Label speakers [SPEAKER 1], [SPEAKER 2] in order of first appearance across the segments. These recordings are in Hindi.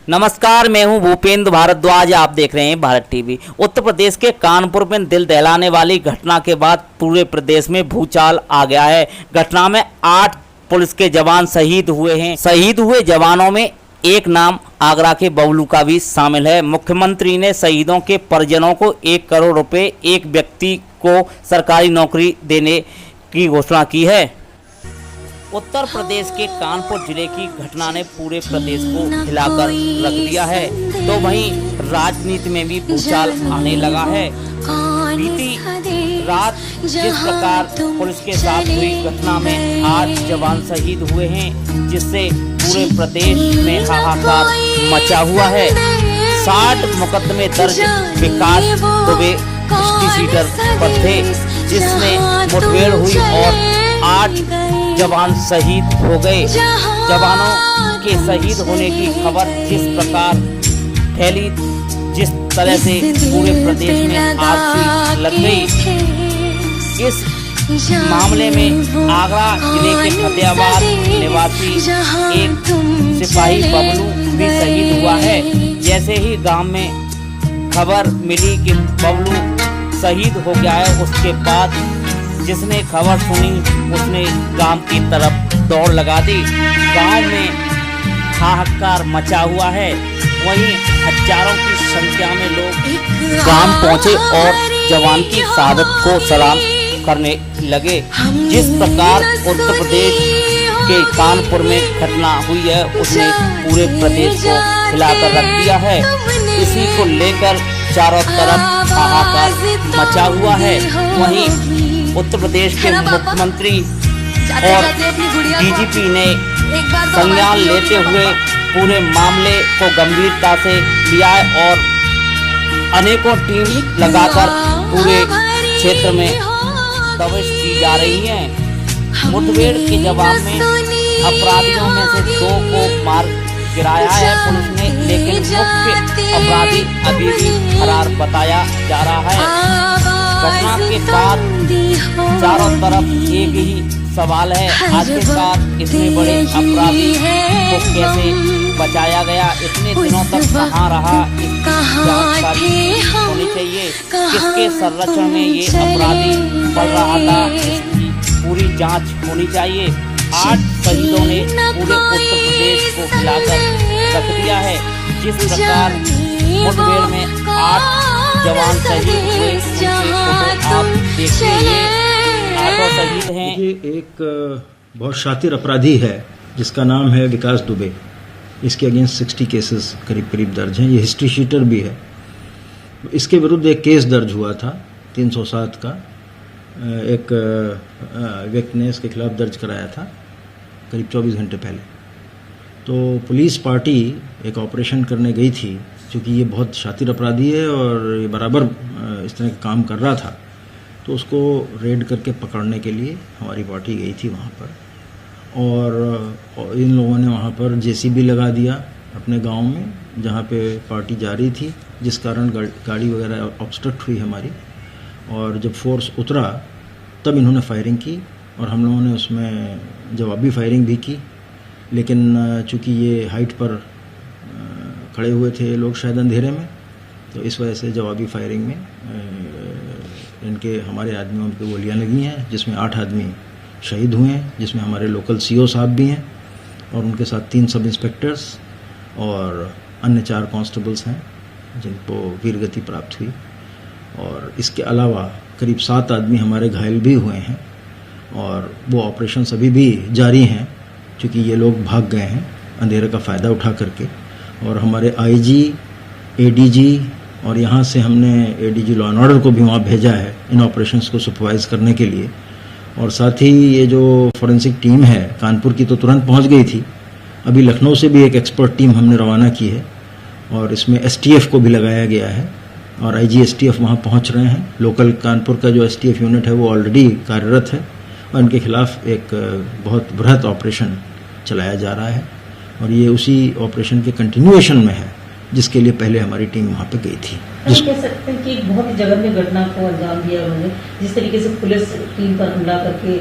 [SPEAKER 1] नमस्कार, मैं हूं भूपेंद्र भारद्वाज। आप देख रहे हैं भारत टीवी। उत्तर प्रदेश के कानपुर में दिल दहलाने वाली घटना के बाद पूरे प्रदेश में भूचाल आ गया है। घटना में 8 पुलिस के जवान शहीद हुए हैं। शहीद हुए जवानों में एक नाम आगरा के बबलू का भी शामिल है। मुख्यमंत्री ने शहीदों के परिजनों को 1 करोड़ रुपए एक व्यक्ति को सरकारी नौकरी देने की घोषणा की है। उत्तर प्रदेश के कानपुर जिले की घटना ने पूरे प्रदेश को हिलाकर रख दिया है, तो वहीं राजनीति में भी भूचाल आने लगा है। बीती रात जिस प्रकार पुलिस के साथ हुई घटना में 8 जवान शहीद हुए हैं, जिससे पूरे प्रदेश में हाहाकार मचा हुआ है। 60 मुकदमे दर्ज विकास दुबे सीटर पर थे, जिसमें मुठभेड़ हुई और 8 जवान शहीद हो गए। जवानों के शहीद होने की खबर जिस प्रकार फैली, जिस तरह से पूरे प्रदेश में आग सी लग गई। इस मामले में आगरा जिले के फतेहाबाद निवासी एक सिपाही बबलू भी शहीद हुआ है। जैसे ही गांव में खबर मिली कि बबलू शहीद हो गया है, उसके बाद जिसने खबर सुनी उसने गांव की तरफ दौड़ लगा दी। गांव में हाहाकार मचा हुआ है। वहीं हजारों की संख्या में लोग गांव पहुंचे और जवान की शहादत को सलाम करने लगे। जिस प्रकार उत्तर प्रदेश के कानपुर में घटना हुई है, उसने पूरे प्रदेश को हिलाकर रख दिया है। इसी को लेकर चारों तरफ हाहाकार मचा हुआ है। वहीं उत्तर प्रदेश के मुख्यमंत्री और डीजीपी ने संज्ञान लेते हुए पूरे मामले को गंभीरता से लिया है और अनेकों टीम लगाकर पूरे क्षेत्र में दबिश की जा रही है। मुठभेड़ के जवाब में अपराधियों में से 2 को मार गिराया है पुलिस ने, लेकिन मुख्य अपराधी अभी भी फरार बताया जा रहा है। घटना के बाद चारों तरफ एक ही सवाल है, आखिरकार इतने बड़े अपराधी को कैसे बचाया गया, इतने दिनों तक कहाँ रहा, इसकी जानकारी होनी चाहिए। किसके संरक्षण में ये अपराधी बढ़ रहा था, इसकी पूरी जांच होनी चाहिए। 8 शहीदों ने पूरे उत्तर प्रदेश को हिलाकर रख दिया है। जिस प्रकार मुठभेड़ में 8 जवान शहीद हुए, आप देखिए, 8 शहीद हैं।
[SPEAKER 2] ये एक बहुत शातिर अपराधी है जिसका नाम है विकास दुबे। इसके अगेंस्ट 60 केसेस करीब दर्ज हैं। ये हिस्ट्री शीटर भी है। इसके विरुद्ध एक केस दर्ज हुआ था 307 का, एक व्यक्ति ने इसके खिलाफ दर्ज कराया था करीब 24 घंटे पहले। तो पुलिस पार्टी एक ऑपरेशन करने गई थी, क्योंकि ये बहुत शातिर अपराधी है और ये बराबर इस तरह का काम कर रहा था, तो उसको रेड करके पकड़ने के लिए हमारी पार्टी गई थी वहाँ पर। और इन लोगों ने वहाँ पर जेसीबी लगा दिया अपने गांव में, जहाँ पे पार्टी जा रही थी, जिस कारण गाड़ी वगैरह ऑब्स्ट्रक्ट हुई हमारी। और जब फोर्स उतरा तब इन्होंने फायरिंग की और हम लोगों ने उसमें जवाबी फायरिंग भी की। लेकिन चूँकि ये हाइट पर खड़े हुए थे लोग शायद अंधेरे में, तो इस वजह से जवाबी फायरिंग में इनके हमारे आदमियों पे गोलियां लगी हैं, जिसमें 8 आदमी शहीद हुए हैं, जिसमें हमारे लोकल सीओ साहब भी हैं और उनके साथ 3 सब इंस्पेक्टर्स और अन्य 4 कांस्टेबल्स हैं जिनको वीरगति प्राप्त हुई। और इसके अलावा करीब 7 आदमी हमारे घायल भी हुए हैं और वो ऑपरेशन अभी भी जारी हैं, क्योंकि ये लोग भाग गए हैं अंधेरे का फ़ायदा उठा करके। और हमारे आईजी, एडीजी और यहाँ से हमने एडीजी लॉ एंड ऑर्डर को भी वहाँ भेजा है इन ऑपरेशंस को सुपरवाइज करने के लिए। और साथ ही ये जो फॉरेंसिक टीम है कानपुर की तो तुरंत पहुँच गई थी। अभी लखनऊ से भी एक एक्सपर्ट टीम हमने रवाना की है और इसमें एसटीएफ को भी लगाया गया है और आईजी एसटीएफ वहाँ पहुँच रहे हैं। लोकल कानपुर का जो एसटीएफ यूनिट है वो ऑलरेडी कार्यरत है और इनके खिलाफ एक बहुत बृहत ऑपरेशन चलाया जा रहा है और ये उसी ऑपरेशन के कंटिन्यूएशन में है जिसके लिए पहले हमारी टीम वहाँ पे गई थी।
[SPEAKER 3] हम कह सकते हैं कि एक बहुत ही जघन्य घटना को अंजाम दिया उन्होंने, जिस तरीके से पुलिस टीम पर हमला करके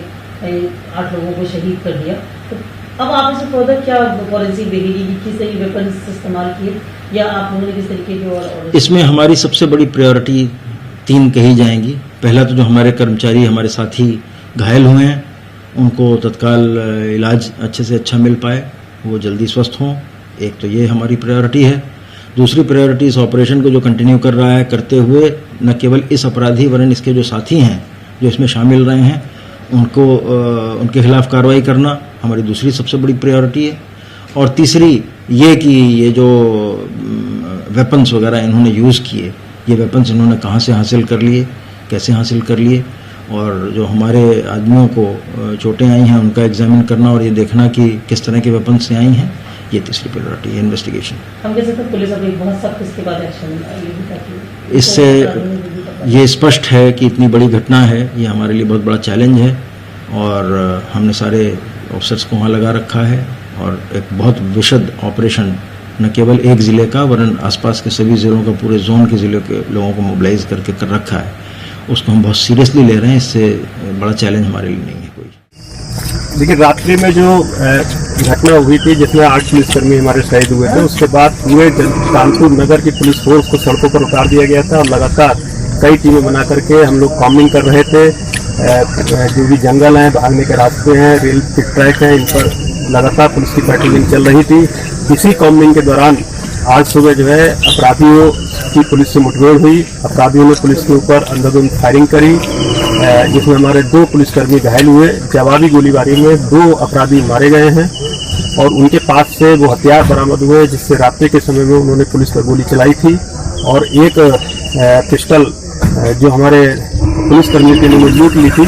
[SPEAKER 3] 8 लोगों को शहीद कर दिया। तो अब आप इसे फर्दर क्या पॉलिसी देगी कि किस तरीके वेपन्स इस्तेमाल किए या आप लोगों ने किस तरीके के और
[SPEAKER 2] इसमें हमारी सबसे बड़ी प्रायोरिटी 3 कही जाएंगी। पहला तो जो हमारे कर्मचारी, हमारे साथी घायल हुए हैं, उनको तत्काल इलाज अच्छे से अच्छा मिल पाए, वो जल्दी स्वस्थ हों। एक तो ये हमारी प्रायोरिटी है। दूसरी प्रायोरिटी इस ऑपरेशन को जो कंटिन्यू कर रहा है, करते हुए न केवल इस अपराधी वरन इसके जो साथी हैं जो इसमें शामिल रहे हैं, उनको उनके खिलाफ कार्रवाई करना हमारी दूसरी सबसे बड़ी प्रायोरिटी है। और तीसरी ये कि ये जो वेपन्स वगैरह इन्होंने यूज़ किए, ये वेपन्स इन्होंने कहाँ से हासिल कर लिए, कैसे हासिल कर लिए, और जो हमारे आदमियों को चोटें आई हैं उनका एग्जामिन करना और ये देखना कि किस तरह के वेपन्स से आई हैं, ये तीसरी प्रायोरिटी है इन्वेस्टिगेशन।
[SPEAKER 3] हम कह सकते हैं पुलिस अभी बहुत सख्त इसके बाद एक्शन लेगी।
[SPEAKER 2] इससे ये स्पष्ट है कि इतनी बड़ी घटना है, ये हमारे लिए बहुत बड़ा चैलेंज है और हमने सारे ऑफिसर्स को वहाँ लगा रखा है और एक बहुत विशद ऑपरेशन न केवल एक ज़िले का वरन आसपास के सभी ज़िलों का, पूरे जोन के ज़िलों के लोगों को मोबिलाइज करके कर रखा है। उसको हम बहुत सीरियसली ले रहे हैं। इससे बड़ा चैलेंज हमारे लिए नहीं है कोई।
[SPEAKER 4] देखिए, रात्रि में जो घटना हुई थी जिसमें 8 पुलिसकर्मी हमारे शहीद हुए थे, उसके बाद पूरे कानपुर नगर की पुलिस फोर्स को सड़कों पर उतार दिया गया था और लगातार कई टीमें बना करके हम लोग कॉम्बिंग कर रहे थे। जो भी जंगल हैं, भागने के रास्ते हैं, रेल के ट्रैक हैं, इन पर लगातार पुलिस की पेट्रोलिंग चल रही थी। इसी कॉम्बिंग के दौरान आज सुबह जो है अपराधियों की पुलिस से मुठभेड़ हुई। अपराधियों ने पुलिस के ऊपर अंधाधुंध फायरिंग करी, जिसमें हमारे 2 पुलिसकर्मी घायल हुए। जवाबी गोलीबारी में 2 अपराधी मारे गए हैं और उनके पास से वो हथियार बरामद हुए जिससे रात्रि के समय में उन्होंने पुलिस पर गोली चलाई थी। और एक पिस्टल जो हमारे पुलिसकर्मी के लिए लूट ली थी,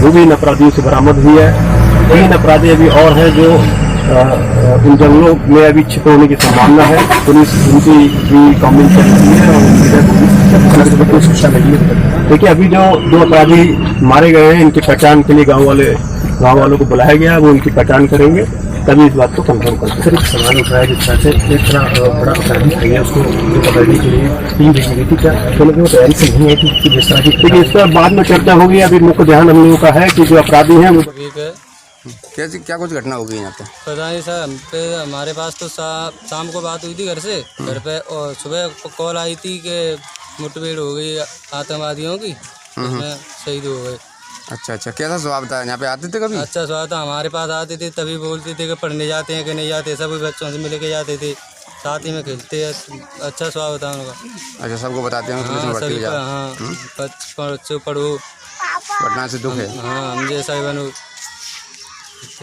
[SPEAKER 4] वो भी इन अपराधियों से बरामद हुई है। 3 अपराधी अभी और हैं जो उन जंगलों में अभी छिपे होने की संभावना है। पुलिस उनकी भी कॉम्बिंग कर रही है और उनकी शिक्षा लगी है। देखिए, अभी जो 2 अपराधी मारे गए हैं, इनकी पहचान के लिए गांव वालों को बुलाया गया, वो उनकी पहचान करेंगे, तभी इस बात को कंफर्म करते हैं। सर, एक सवाल उठ रहा है जिस तरह से इतना बड़ा अपराधी है, उसको पकड़ने के लिए टीम भेजी गई थी, क्या वो तैयारी से नहीं है कि जिस तरह की? देखिए, इस पर बाद में चर्चा होगी। अभी मुख्य ध्यान हम लोगों का है कि जो अपराधी हैं वो
[SPEAKER 5] क्या कुछ घटना हो गई यहाँ पे?
[SPEAKER 6] पता नहीं सर, हम पे हमारे पास तो शाम को बात हुई थी घर से, घर पे, और सुबह कॉल आई थी कि मुठभेड़ हो गई आतंकवादियों की, उसमें शहीद हो गए।
[SPEAKER 5] अच्छा, कैसा स्वभाव था? यहाँ पे आते थे कभी?
[SPEAKER 6] अच्छा स्वभाव था, हमारे पास आते थे, तभी बोलते थे कि पढ़ने जाते हैं कि नहीं जाते, सभी बच्चों से मिल के जाते थे, साथ ही में खेलते हैं। अच्छा स्वभाव था उनका।
[SPEAKER 5] अच्छा, सबको बताते हैं पुलिस में भर्ती हो जाओ।
[SPEAKER 6] हाँ, बच्चों पढ़ो,
[SPEAKER 5] घटना से दुख है।
[SPEAKER 6] हाँ, हम जैसा ही बनूँ,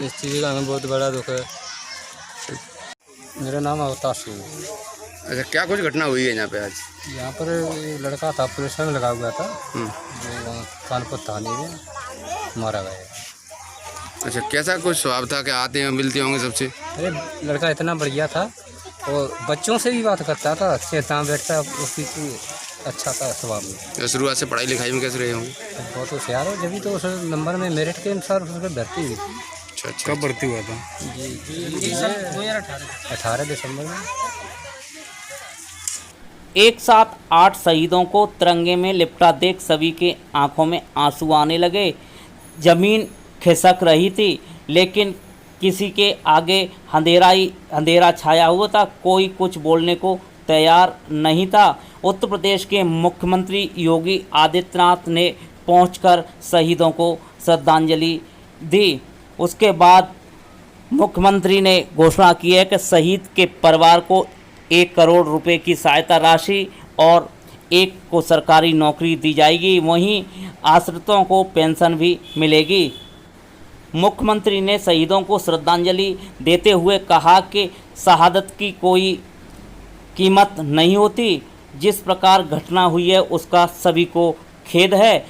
[SPEAKER 6] इस चीज़ का हमें बहुत बड़ा दुख है। मेरा नाम अवतार सिंह है।
[SPEAKER 5] अच्छा, क्या कुछ घटना हुई है यहाँ पे आज?
[SPEAKER 6] यहाँ पर लड़का था, पुलिस में लगा हुआ था, जो कानपुर थाने में मारा गया।
[SPEAKER 5] अच्छा, कैसा कुछ स्वभाव था? क्या आते हैं मिलते होंगे सबसे?
[SPEAKER 6] अरे लड़का इतना बढ़िया था और बच्चों से भी बात करता था, अच्छे दाम बैठता, उसकी अच्छा था स्वभाव में।
[SPEAKER 5] शुरुआत से पढ़ाई लिखाई में कैसे रहे होंगे?
[SPEAKER 6] बहुत होशियार हो, जब तो उस नंबर में मेरिट के अनुसार उसकी भर्ती हुई।
[SPEAKER 5] अच्छा, कब भर्ती हुआ था?
[SPEAKER 6] 18 दिसंबर में।
[SPEAKER 1] एक साथ 8 शहीदों को तिरंगे में लिपटा देख सभी के आंखों में आंसू आने लगे। जमीन खिसक रही थी, लेकिन किसी के आगे अंधेरा छाया हुआ था। कोई कुछ बोलने को तैयार नहीं था। उत्तर प्रदेश के मुख्यमंत्री योगी आदित्यनाथ ने पहुंचकर शहीदों को श्रद्धांजलि दी। उसके बाद मुख्यमंत्री ने घोषणा की है कि शहीद के परिवार को 1 करोड़ रुपए की सहायता राशि और एक को सरकारी नौकरी दी जाएगी। वहीं आश्रितों को पेंशन भी मिलेगी। मुख्यमंत्री ने शहीदों को श्रद्धांजलि देते हुए कहा कि शहादत की कोई कीमत नहीं होती। जिस प्रकार घटना हुई है उसका सभी को खेद है।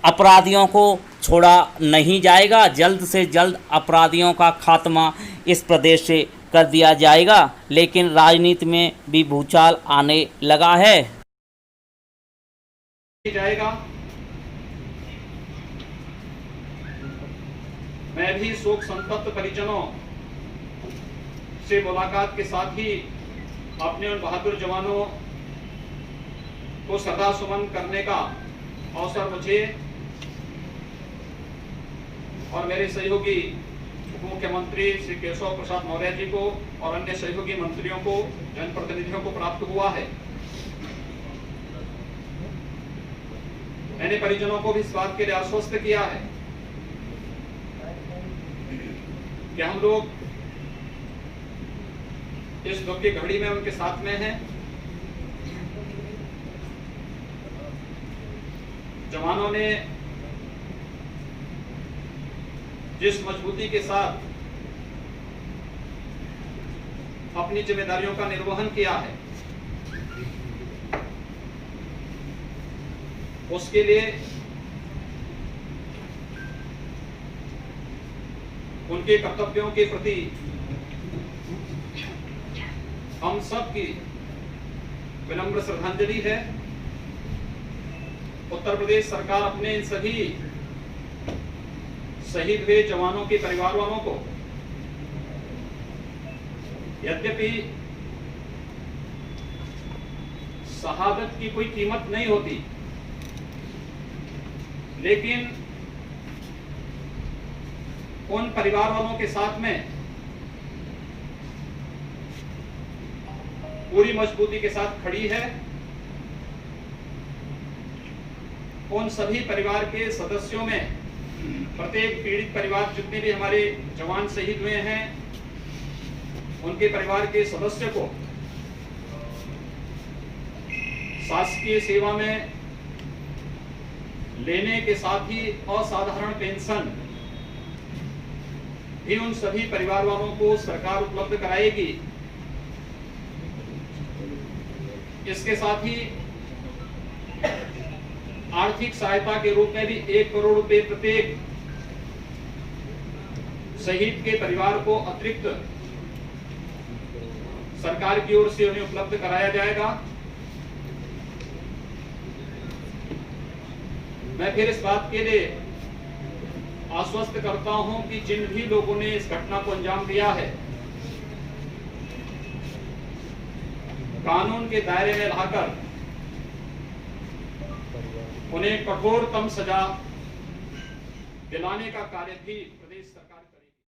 [SPEAKER 1] अपराधियों को छोड़ा नहीं जाएगा। जल्द से जल्द अपराधियों का खात्मा इस प्रदेश से कर दिया जाएगा। लेकिन राजनीति में भी भूचाल आने लगा है।
[SPEAKER 7] मैं भी शोक संतप्त परिजनों से मुलाकात के साथ ही अपने उन बहादुर जवानों को श्रद्धा सुमन करने का अवसर मुझे और मेरे सहयोगी उप मुख्यमंत्री श्री केशव प्रसाद मौर्य जी को और अन्य सहयोगी मंत्रियों को, जनप्रतिनिधियों को प्राप्त हुआ है। मैंने परिजनों को भी इस बात के लिए आश्वस्त किया है कि हम लोग इस दुख की घड़ी में उनके साथ में हैं। जवानों ने जिस मजबूती के साथ अपनी जिम्मेदारियों का निर्वहन किया है, उसके लिए उनके कर्तव्यों के प्रति हम सब की विनम्र श्रद्धांजलि है। उत्तर प्रदेश सरकार अपने इन सभी शहीद हुए जवानों के परिवार वालों को यद्यपि शहादत की कोई कीमत नहीं होती, लेकिन उन परिवार वालों के साथ में पूरी मजबूती के साथ खड़ी है। उन सभी परिवार के सदस्यों में प्रत्येक पीड़ित परिवार, जितने भी हमारे जवान शहीद हुए हैं, उनके परिवार के सदस्य को शासकीय सेवा में लेने के साथ ही असाधारण पेंशन भी उन सभी परिवार वालों को सरकार उपलब्ध कराएगी। इसके साथ ही आर्थिक सहायता के रूप में भी 1 करोड़ रुपए प्रत्येक शहीद के परिवार को अतिरिक्त सरकार की ओर से उन्हें उपलब्ध कराया जाएगा। मैं फिर इस बात के लिए आश्वस्त करता हूं कि जिन भी लोगों ने इस घटना को अंजाम दिया है, कानून के दायरे में लाकर उन्हें कठोरतम सजा दिलाने का कार्य भी